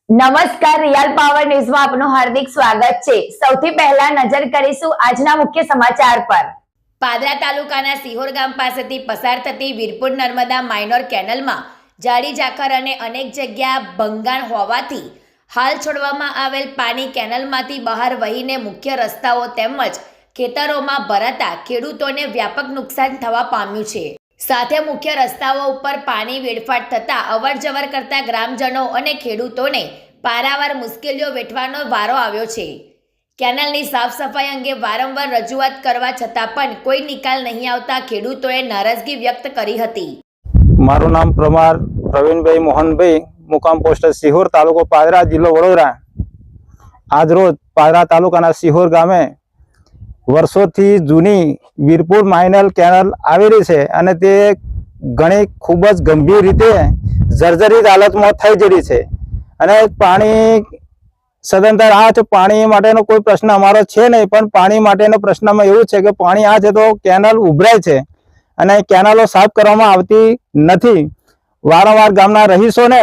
નમસ્કાર, real power ન્યૂઝમાં આપનું હાર્દિક સ્વાગત છે। સૌથી પહેલા નજર કરીશું આજના મુખ્ય સમાચાર પર। પાદરા તાલુકાના સિહોર ગામ પાસેથી પસાર થતી વીરપુર નર્મદા માઇનોર કેનલમાં જાડી ઝાકર અને અનેક જગ્યા ભંગાણ હોવાથી હાલ છોડવામાં આવેલ પાણી કેનલમાંથી બહાર વહીને મુખ્ય રસ્તાઓ તેમજ ખેતરોમાં ભરાતા ખેડૂતોને વ્યાપક નુકસાન થવા પામ્યું છે। સાથે મુખ્ય રસ્તાઓ ઉપર પાણી વેડફાટ થતાં અવરજવર કરતા ગ્રામજનો અને ખેડૂતોને પારાવાર મુશ્કેલીઓ વેઠવાનો વારો આવ્યો છે। કેનલની સાફ સફાઈ અંગે વારંવાર રજૂઆત કરવા છતાં પણ કોઈ નિકાલ નહીં આવતા ખેડૂતોએ નારાજગી વ્યક્ત કરી હતી। મારું નામ પ્રમાર પ્રવીણભાઈ મોહનભાઈ, મુકામ પોસ્ટ સિહોર, તાલુકો પાદરા, જિલ્લો વડોદરા। આજ રોજ પાદરા તાલુકાના સિહોર ગામે વર્ષોથી જૂની વીરપુર માઇનર કેનલ આવેલી છે અને તે ઘણી ખૂબ જ ગંભીર રીતે જર્જરિત હાલતમાં થઈ ગયેલી છે અને પાણી સદંતર આ છે। પાણી માટેનો કોઈ પ્રશ્ન અમારો છે નહીં, પણ પાણી માટેનો પ્રશ્નમાં એવું છે કે પાણી આ છે તો કેનલ ઉભરાય છે અને કેનલો સાફ કરવામાં આવતી નથી। વારંવાર ગામના રહીશોને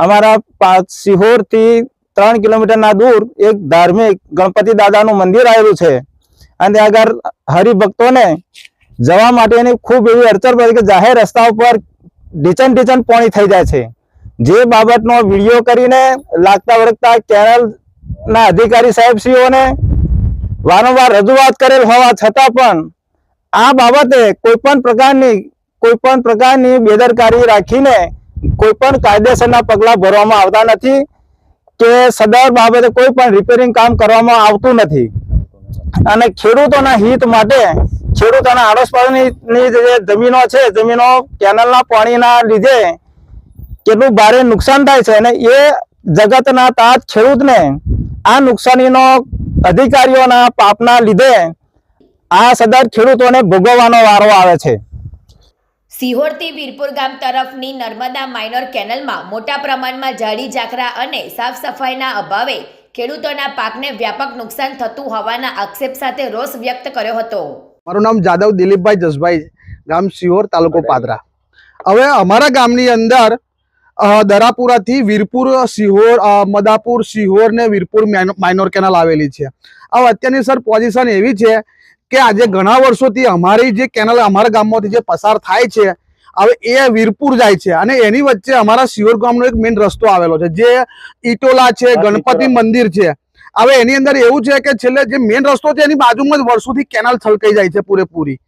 અમારા સિહોરથી 3 કિલોમીટરના દૂર એક ધાર્મિક ગણપતિ દાદાનું મંદિર આવેલું છે અને ત્યાં આગળ હરિભક્તોને જવા માટેની ખૂબ એવી અડચણ પડે કે જાહેર રસ્તા ઉપર ઢીચણ પાણી થઈ જાય છે। જે બાબતનો વિડીયો કરીને લાગતા વળગતા કેનલના અધિકારી સાહેબશ્રીઓને વારંવાર રજૂઆત કરેલ હોવા છતાં પણ આ બાબતે કોઈ પણ પ્રકારની બેદરકારી રાખીને કોઈ પણ કાયદેસરના પગલાં ભરવામાં આવતા નથી કે સદર બાબતે કોઈ પણ રિપેરિંગ કામ કરવામાં આવતું નથી અને ખેડૂતોના હિત માટે ખેડૂતોના આડોશપાડોની જે જમીનો છે, જમીનો કેનલના પાણીના લીધે કેટલું ભારે નુકસાન થાય છે અને એ જગતના તાત ખેડૂતને આ નુકસાનીનો અધિકારીઓના પાપના લીધે આ સદર ખેડૂતોને ભોગવવાનો વારો આવે છે। સિહોરથી વીરપુર ગામ તરફની નર્મદા માઇનોર કેનલમાં મોટા પ્રમાણમાં જાડી ઝાકરા અને સાફ સફાઈના અભાવે ખેડૂતોના પાકને વ્યાપક નુકસાન થતું હોવાના આક્ષેપ સાથે રોષ વ્યક્ત કર્યો હતો। મારું નામ જાદવ દિલીપભાઈ જસભાઈ, ગામ સિહોર, તાલુકો પાદરા। હવે અમારા ગામની અંદર દરાપુરાથી વીરપુર સિહોર, મદાપુર સિહોર ને વીરપુર માઇનોર કેનલ આવેલી છે। હવે અત્યારની સર પોઝિશન એવી છે કે આજે ઘણા વર્ષોથી અમારી જે કેનલ અમારા ગામમાંથી જે પસાર થાય છે હવે એ વીરપુર જાય છે અને એની વચ્ચે અમારા સિહોર ગામનો એક મેઇન રસ્તો આવેલો છે જે ઈટોલા છે, ગણપતિ મંદિર છે। હવે એની અંદર એવું છે કે છેલ્લે જે મેઇન રસ્તો છે એની બાજુમાં જ વર્ષોથી કેનલ છલકાઈ જાય છે પૂરેપૂરી।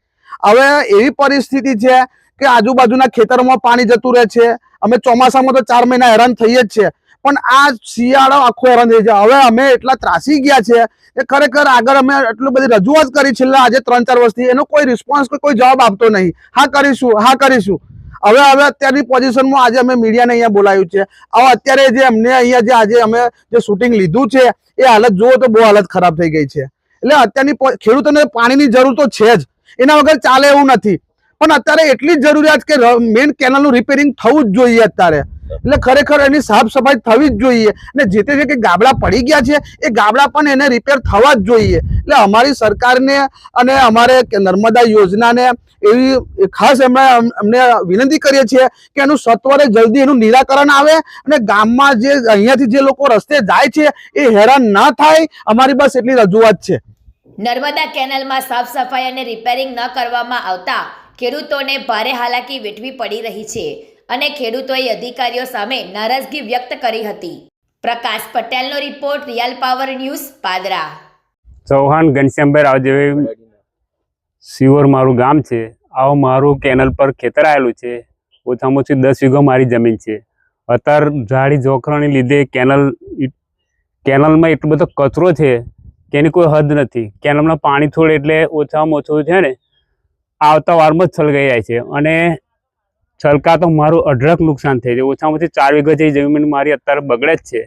હવે એવી પરિસ્થિતિ છે કે આજુબાજુના ખેતરોમાં પાણી જતું રહે છે। અમે ચોમાસામાં તો 4 મહિના હેરાન થઈએ જ છે, પણ આ શિયાળો આખો હેરાન થઈ છે। હવે અમે એટલા ત્રાસી ગયા છે કે ખરેખર આગળ અમે એટલી બધી રજૂઆત કરી છેલ્લા આજે 3-4 વર્ષથી, એનો કોઈ રિસ્પોન્સ કોઈ જવાબ આપતો નહીં। હા કરીશું। હવે અત્યારની પોઝિશનમાં આજે અમે મીડિયાને અહીંયા બોલાવ્યું છે। હવે અત્યારે જે અમને અહીંયા જે આજે અમે જે શૂટિંગ લીધું છે એ હાલત જુઓ તો બહુ હાલત ખરાબ થઈ ગઈ છે। એટલે અત્યારની ખેડૂતોને પાણીની જરૂર તો છે જ, એના વગર ચાલે એવું નથી, પણ અત્યારે એટલી જ જરૂરિયાત કે મેઇન કેનલનું રિપેરિંગ થવું જ જોઈએ અત્યારે। એટલે ખરેખર એની સાફ સફાઈ થવી જ જોઈએ અને જે તે જે ગાબડા પડી ગયા છે એ ગાબડા પણ એને રિપેર થવા જ જોઈએ। એટલે અમારી સરકારને અને અમારે નર્મદા યોજનાને એવી ખાસ અમને વિનંતી કરીએ છીએ કે એનું સત્વરે જલ્દી એનું નિરાકરણ આવે અને ગામમાં જે અહીંયાથી જે લોકો રસ્તે જાય છે એ હેરાન ના થાય, અમારી બસ એટલી રજૂઆત છે। નર્મદા કેનલમાં સાફ સફાઈ અને રિપેરિંગ ન કરવામાં આવતા ખેડૂતોને ભારે હાલાકી વેઠવી પડી રહી છે અને ખેડૂતોએ અધિકારીઓ સામે નારાજગી વ્યક્ત કરી હતી। પ્રકાશ પટેલનો રિપોર્ટ, real power news, Padra. Chauhan Ghanshyambhai Ravjibhai, Sihor મારું ગામ છે। આવો મારું કેનલ પર ખેતર આવેલું છે। ઓછામાં ઓછી 10 વીઘો મારી જમીન છે। અત્યારે જાડી ઝોકરાને લીધે કેનલમાં એટલો બધો કચરો છે કે એની કોઈ હદ નથી। કેનલમાં પાણી છોડે એટલે ઓછામાં ઓછું છે ને આવતા વારમાં જ છલકાઈ જાય છે અને છલકા તો મારું અઢળક નુકસાન થઈ જાય। ઓછામાં ઓછી 4 વીઘા જેવી જમીન મારી અત્યારે બગડે જ છે,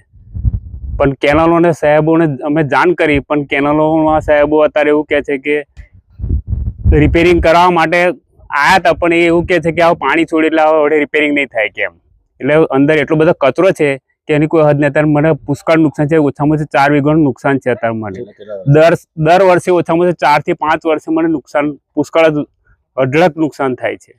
પણ કેનલોને સાહેબોને અમે જાણ કરી, પણ કેનલોમાં સાહેબો અત્યારે એવું કહે છે કે રિપેરિંગ કરવા માટે આવ્યા હતા, પણ એ એવું કહે છે કે આ પાણી છોડે એટલે હવે રિપેરિંગ નહીં થાય કેમ। એટલે અંદર એટલો બધો કચરો છે કે એની કોઈ હદ નહીં। અત્યારે મને પુષ્કળ નુકસાન છે। ઓછામાં ઓછું 4 વીઘાનું નુકસાન છે અત્યારે મને। દર વર્ષે ઓછામાં ઓછું 4 થી 5 વર્ષે મને નુકસાન પુષ્કળ અઢળક નુકસાન થાય છે।